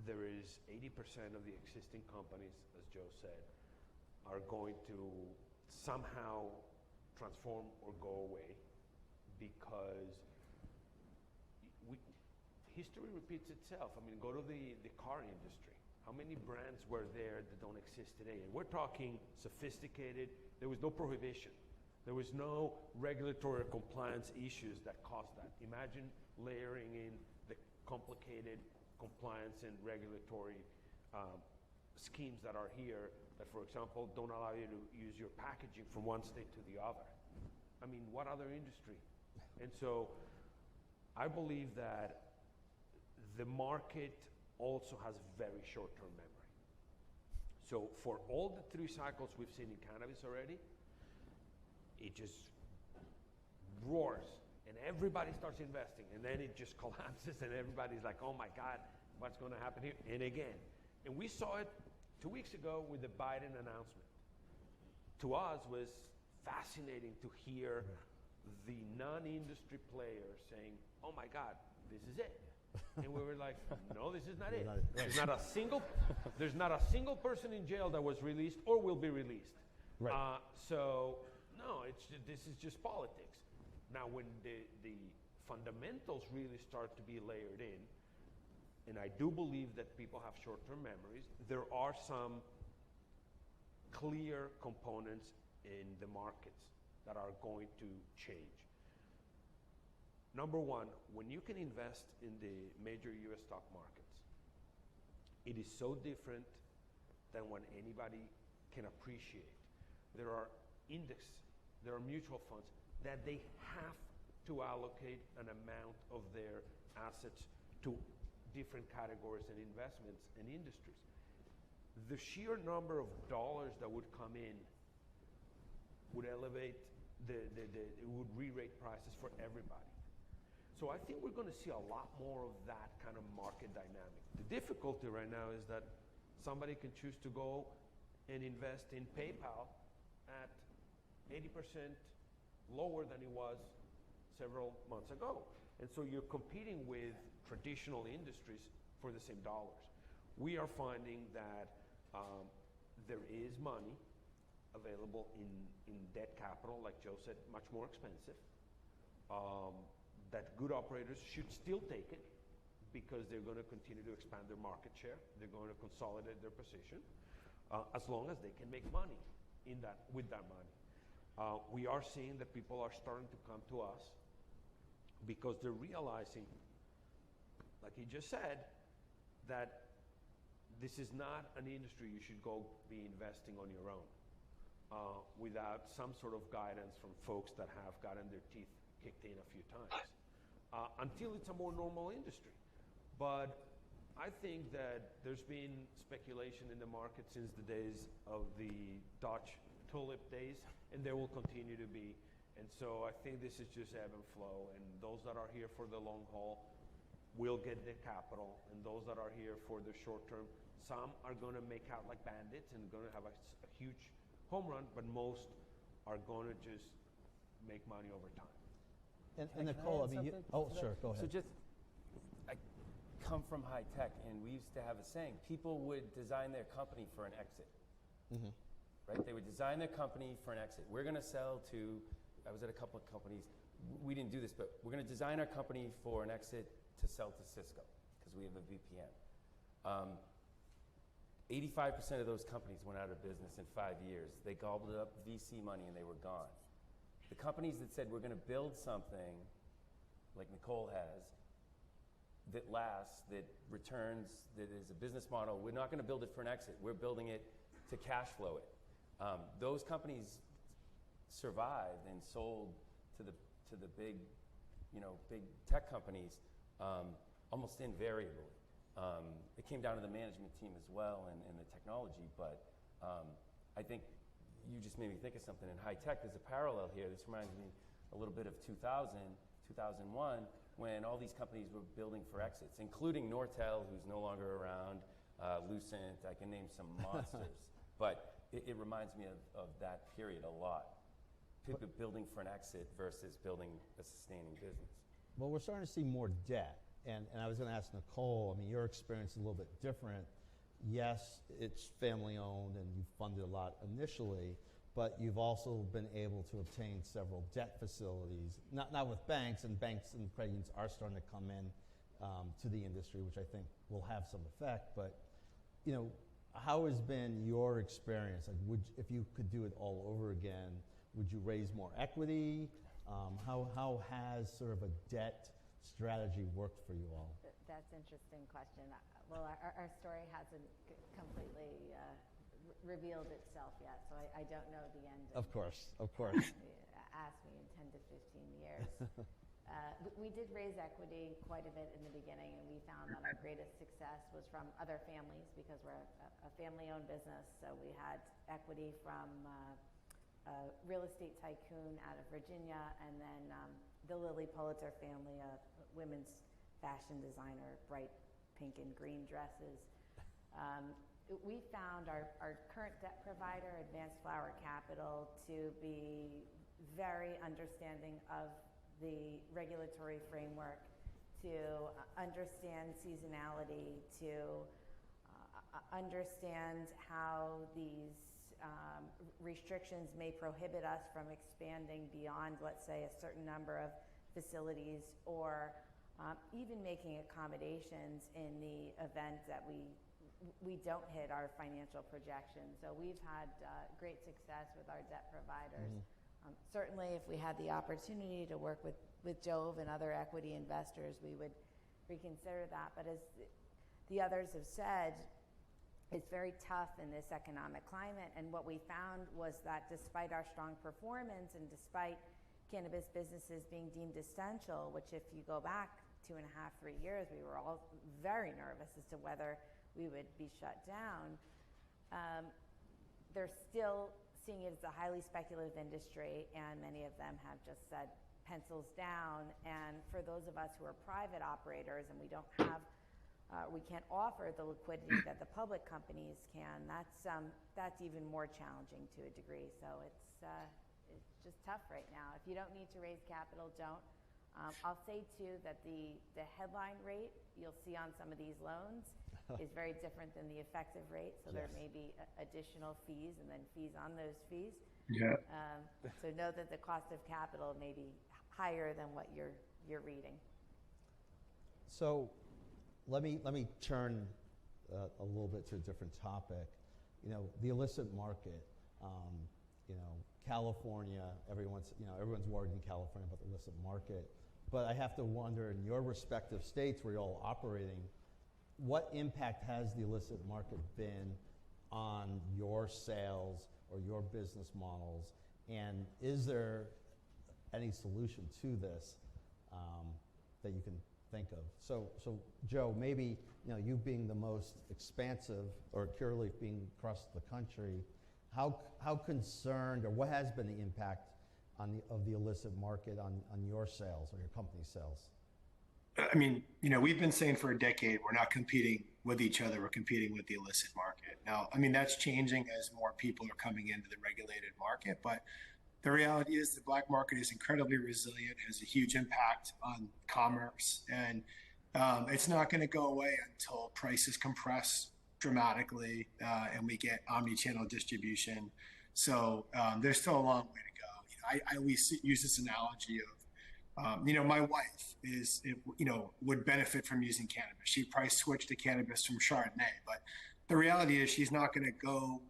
there is 80% of the existing companies, as Joe said, are going to somehow transform or go away, because history repeats itself. Go to the car industry. How many brands were there that don't exist today? And we're talking sophisticated. There was no prohibition. There was no regulatory or compliance issues that caused that. Imagine layering in the complicated compliance and regulatory schemes that are here that, for example, don't allow you to use your packaging from one state to the other. What other industry? And so I believe that the market also has very short-term memory. So for all the 3 cycles we've seen in cannabis already, it just roars and everybody starts investing, and then it just collapses and everybody's like, oh my God, what's going to happen here? And again, and we saw it 2 weeks ago with the Biden announcement. To us was fascinating to hear the non-industry players saying, oh my God, this is it. And we were like, no, this is not it. There's not a single person in jail that was released or will be released.
Right.
So no, this is just politics. Now, when the fundamentals really start to be layered in, and I do believe that people have short-term memories, there are some clear components in the markets that are going to change. Number one, when you can invest in the major US stock markets, it is so different than what anybody can appreciate. There are mutual funds that they have to allocate an amount of their assets to different categories and investments and industries. The sheer number of dollars that would come in would elevate it would re-rate prices for everybody. So I think we're going to see a lot more of that kind of market dynamic. The difficulty right now is that somebody can choose to go and invest in PayPal at 80% lower than it was several months ago. And so you're competing with traditional industries for the same dollars. We are finding that there is money available in debt capital, like Joe said, much more expensive. That good operators should still take it because they're going to continue to expand their market share. They're going to consolidate their position as long as they can make money with that money. We are seeing that people are starting to come to us because they're realizing, like he just said, that this is not an industry you should go be investing on your own without some sort of guidance from folks that have gotten their teeth kicked in a few times until it's a more normal industry. But I think that there's been speculation in the market since the days of the Dutch tulip days, and there will continue to be. And so I think this is just ebb and flow, and those that are here for the long haul will get the capital, and those that are here for the short term, some are going to make out like bandits and going to have a huge home run, but most are going to just make money over time.
And
Can I
Nicole,
add
I mean,
something
oh,
to that?
sure, go ahead.
So I come from high tech, and we used to have a saying: people would design their company for an exit.
Mhm.
Right? They would design their company for an exit. We're going to sell to. I was at a couple of companies. We didn't do this, but we're going to design our company for an exit to sell to Cisco because we have a VPN. 85% of those companies went out of business in 5 years. They gobbled up VC money and they were gone. The companies that said we're going to build something like Nicole has that lasts, that returns, that is a business model, we're not going to build it for an exit. We're building it to cash flow it. Those companies survived and sold to the big, big tech companies almost invariably. It came down to the management team as well and the technology, but I think you just made me think of something in high tech. There's a parallel here. This reminds me a little bit of 2000, 2001, when all these companies were building for exits, including Nortel, who's no longer around, Lucent. I can name some monsters, but it reminds me of that period a lot. People building for an exit versus building a sustaining business.
Well, we're starting to see more debt. And I was going to ask Nicole, I mean, your experience is a little bit different. Yes, it's family owned and you funded a lot initially, but you've also been able to obtain several debt facilities, not with banks, and banks and credit unions are starting to come in to the industry, which I think will have some effect. But, how has been your experience? Like, if you could do it all over again, would you raise more equity? How has sort of a debt strategy worked for you all?
That's an interesting question. Well, our story hasn't completely revealed itself yet, so I don't know the end.
Of course.
Ask me in 10 to 15 years. We did raise equity quite a bit in the beginning, and we found that our greatest success was from other families because we're a family-owned business. So we had equity from a real estate tycoon out of Virginia, and then the Lilly Pulitzer family, a women's fashion designer, bright pink and green dresses. We found our current debt provider, Advanced Flower Capital, to be very understanding of the regulatory framework, to understand seasonality, to understand how these restrictions may prohibit us from expanding beyond, let's say, a certain number of facilities, or even making accommodations in the event that we don't hit our financial projections. So we've had great success with our debt providers. Certainly, if we had the opportunity to work with Jove and other equity investors, we would reconsider that. But as the others have said, it's very tough in this economic climate. And what we found was that despite our strong performance and despite cannabis businesses being deemed essential, which if you go back 2.5, 3 years, we were all very nervous as to whether we would be shut down. They're still seeing it as a highly speculative industry, and many of them have just said pencils down. And for those of us who are private operators and we don't have, we can't offer the liquidity that the public companies can, that's even more challenging to a degree. So it's just tough right now. If you don't need to raise capital, don't. I'll say too that the headline rate you'll see on some of these loans is very different than the effective rate. So there may be additional fees and then fees on those fees.
Yeah.
So know that the cost of capital may be higher than what you're reading.
So let me turn a little bit to a different topic. You know, the illicit market. You know, California. Everyone's worried in California about the illicit market. But I have to wonder, in your respective states where you're all operating, what impact has the illicit market been on your sales or your business models? And is there any solution to this that you can think of? So Joe, maybe you being the most expansive, or Curaleaf being across the country, how concerned, or what has been the impact of the illicit market on your sales or your company's sales?
I mean, we've been saying for a decade, we're not competing with each other, we're competing with the illicit market. Now, I mean, that's changing as more people are coming into the regulated market, but the reality is the black market is incredibly resilient, has a huge impact on commerce, and it's not going to go away until prices compress dramatically and we get omni-channel distribution. So there's still a long way to go. I always use this analogy of, my wife would benefit from using cannabis. She probably switched to cannabis from Chardonnay, but the reality is she's not going to go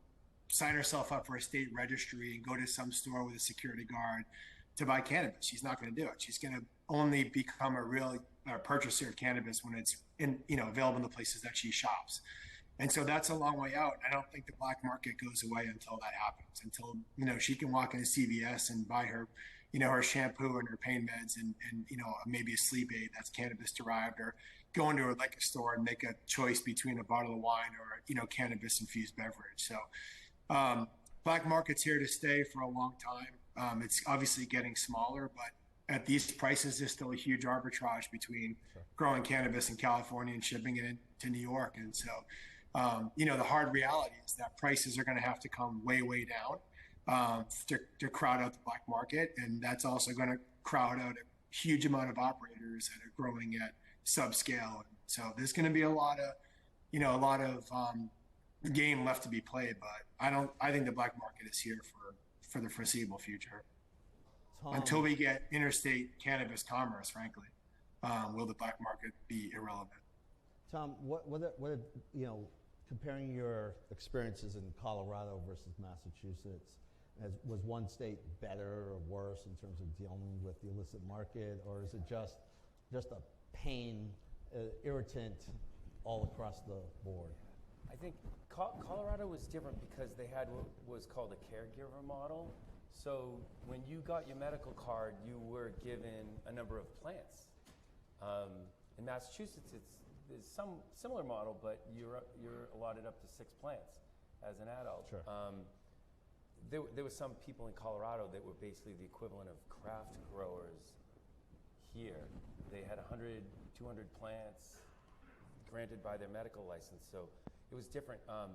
sign herself up for a state registry and go to some store with a security guard to buy cannabis. She's not going to do it. She's going to only become a real purchaser of cannabis when it's available in the places that she shops. And so that's a long way out. I don't think the black market goes away until that happens, until, she can walk into CVS and buy her, her shampoo and her pain meds and maybe a sleep aid that's cannabis derived, or go into a liquor store and make a choice between a bottle of wine or, cannabis infused beverage. So black market's here to stay for a long time. It's obviously getting smaller, but at these prices, there's still a huge arbitrage between growing cannabis in California and shipping it into New York. And so, the hard reality is that prices are going to have to come way, way down to crowd out the black market. And that's also going to crowd out a huge amount of operators that are growing at subscale. And so there's going to be a lot of game left to be played, but I think the black market is here for the foreseeable future. Tom, until we get interstate cannabis commerce, frankly, will the black market be irrelevant? Tom,
what comparing your experiences in Colorado versus Massachusetts, was one state better or worse in terms of dealing with the illicit market, or is it just a pain, irritant all across the board?
I think Colorado was different because they had what was called a caregiver model. So when you got your medical card, you were given a number of plants. In Massachusetts, there's some similar model, but you're allotted up to 6 plants as an adult.
Sure.
There were some people in Colorado that were basically the equivalent of craft growers here. They had 100, 200 plants granted by their medical license, so it was different. I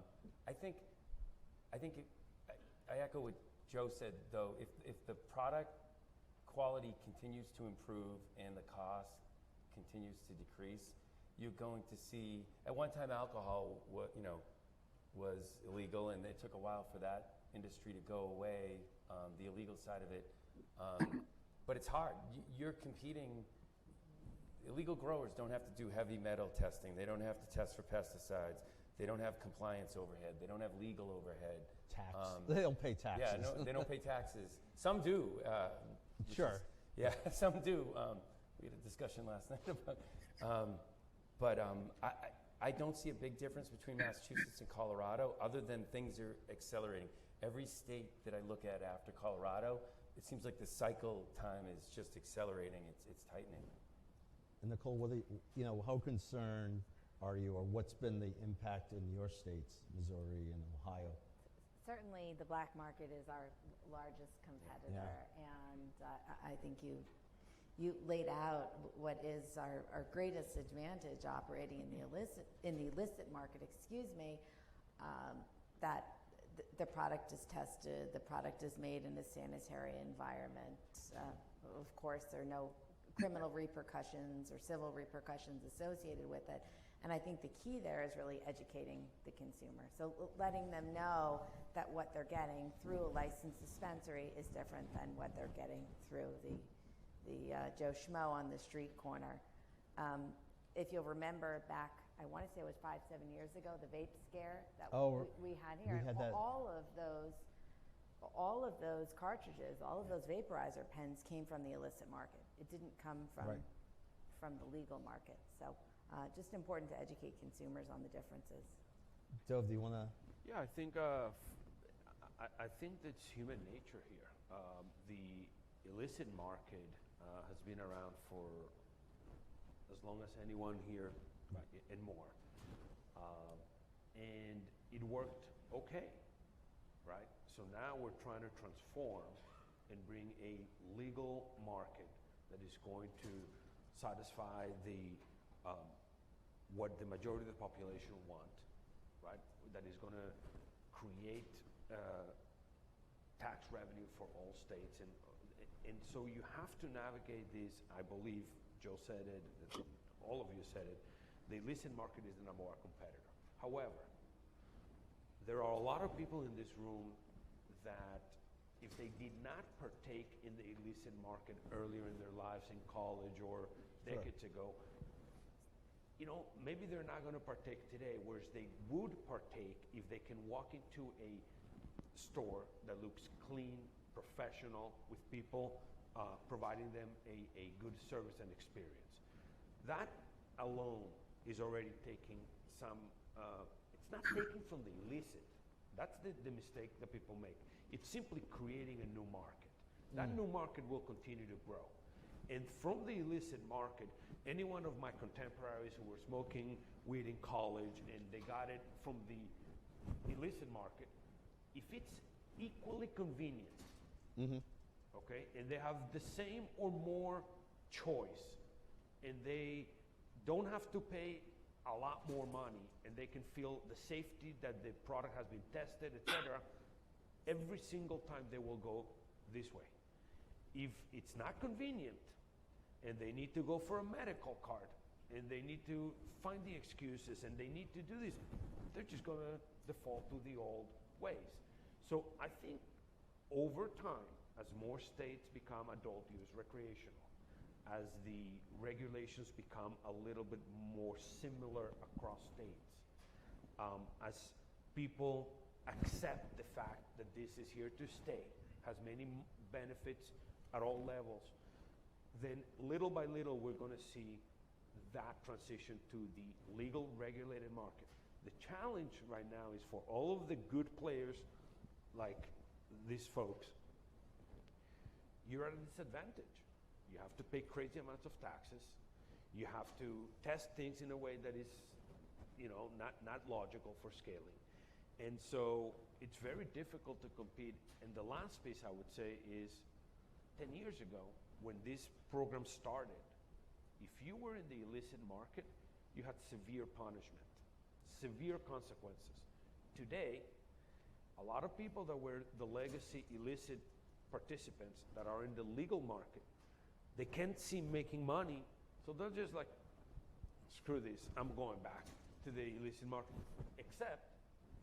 echo what Joe said, though. If the product quality continues to improve and the cost continues to decrease, you're going to see. At one time, alcohol was illegal, and it took a while for that industry to go away, the illegal side of it. But it's hard. You're competing. Illegal growers don't have to do heavy metal testing. They don't have to test for pesticides. They don't have compliance overhead. They don't have legal overhead.
Tax.
Um,
They don't pay taxes.
Yeah, no, they don't pay taxes. Some do. Which
Sure.
yeah, some do. We had a discussion last night about, I don't see a big difference between Massachusetts and Colorado, other than things are accelerating. Every state that I look at after Colorado, it seems like the cycle time is just accelerating. It's tightening.
And Nicole, how concerned are you, or what's been the impact in your states, Missouri and Ohio?
Certainly, the black market is our largest competitor, and I think you laid out what is our greatest advantage operating in the illicit market. That the product is tested, the product is made in a sanitary environment. Of course, there are no criminal repercussions or civil repercussions associated with it. And I think the key there is really educating the consumer. So letting them know that what they're getting through a licensed dispensary is different than what they're getting through the Joe Schmo on the street corner. If you'll remember back, I want to say it was 5-7 years ago, the vape scare that we had here.
We had that.
All of those cartridges, all of those vaporizer pens came from the illicit market. It didn't come from the legal market. So just important to educate consumers on the differences.
Dove, do you want to?
Yeah, I think I think that's human nature here. The illicit market has been around for as long as anyone here and more, and it worked okay, right? So now we're trying to transform and bring a legal market that is going to satisfy what the majority of the population want, right? That is going to create tax revenue for all states, and so you have to navigate this. I believe Joe said it, all of you said it, the illicit market is the number one competitor. However, there are a lot of people in this room that if they did not partake in the illicit market earlier in their lives in college or decades ago, maybe they're not going to partake today, whereas they would partake if they can walk into a store that looks clean, professional, with people providing them a good service and experience. That alone is already taking some, it's not taking from the illicit. That's the mistake that people make. It's simply creating a new market. That new market will continue to grow. And from the illicit market, any one of my contemporaries who were smoking weed in college and they got it from the illicit market, if it's equally convenient, okay, and they have the same or more choice, and they don't have to pay a lot more money, and they can feel the safety that the product has been tested, etc., every single time they will go this way. If it's not convenient, and they need to go for a medical card, and they need to find the excuses, and they need to do this, they're just going to default to the old ways. So I think over time, as more states become adult use recreational, as the regulations become a little bit more similar across states, as people accept the fact that this is here to stay, has many benefits at all levels, then little by little we're going to see that transition to the legal regulated market. The challenge right now is for all of the good players like these folks, you're at a disadvantage. You have to pay crazy amounts of taxes. You have to test things in a way that is, not logical for scaling. And so it's very difficult to compete. And the last piece I would say is 10 years ago, when this program started, if you were in the illicit market, you had severe punishment, severe consequences. Today, a lot of people that were the legacy illicit participants that are in the legal market, they can't see making money, so they're just like, screw this, I'm going back to the illicit market, except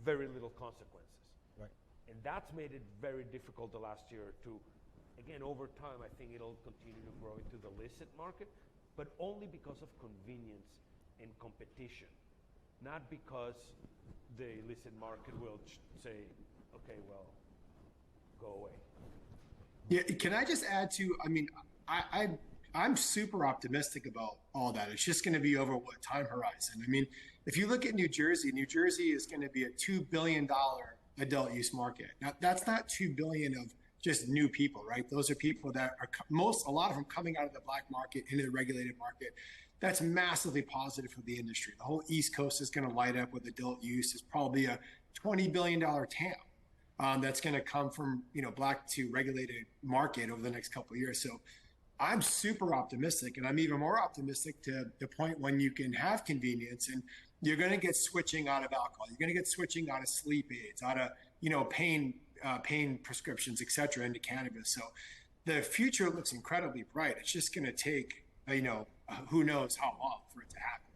very little consequences.
Right.
And that's made it very difficult the last year to, again, over time, I think it'll continue to grow into the illicit market, but only because of convenience and competition. not because the illicit market will say, okay, well, go away.
Yeah, can I just add to? I mean, I'm super optimistic about all that. It's just going to be over what time horizon? I mean, if you look at New Jersey is going to be a $2 billion adult use market. Now, that's not $2 billion of just new people, right? Those are people that are a lot of them coming out of the black market into the regulated market. That's massively positive for the industry. The whole East Coast is going to light up with adult use. It's probably a $20 billion TAM that's going to come from black to regulated market over the next couple of years. So I'm super optimistic, and I'm even more optimistic to the point when you can have convenience and you're going to get switching out of alcohol. You're going to get switching out of sleep aids, out of pain prescriptions, et cetera, into cannabis. So the future looks incredibly bright. It's just going to take who knows how long for it to happen.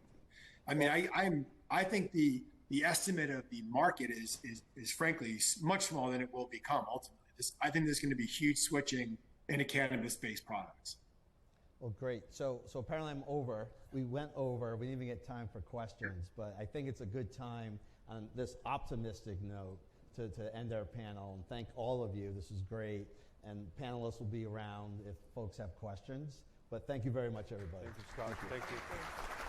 I mean, I think the estimate of the market is frankly much smaller than it will become ultimately. I think there's going to be huge switching into cannabis-based products.
Well, great. So apparently I'm over. We went over. We didn't even get time for questions, but I think it's a good time on this optimistic note to end our panel and thank all of you. This is great. And panelists will be around if folks have questions. But thank you very much, everybody.
Thank you, Scott. Thank you.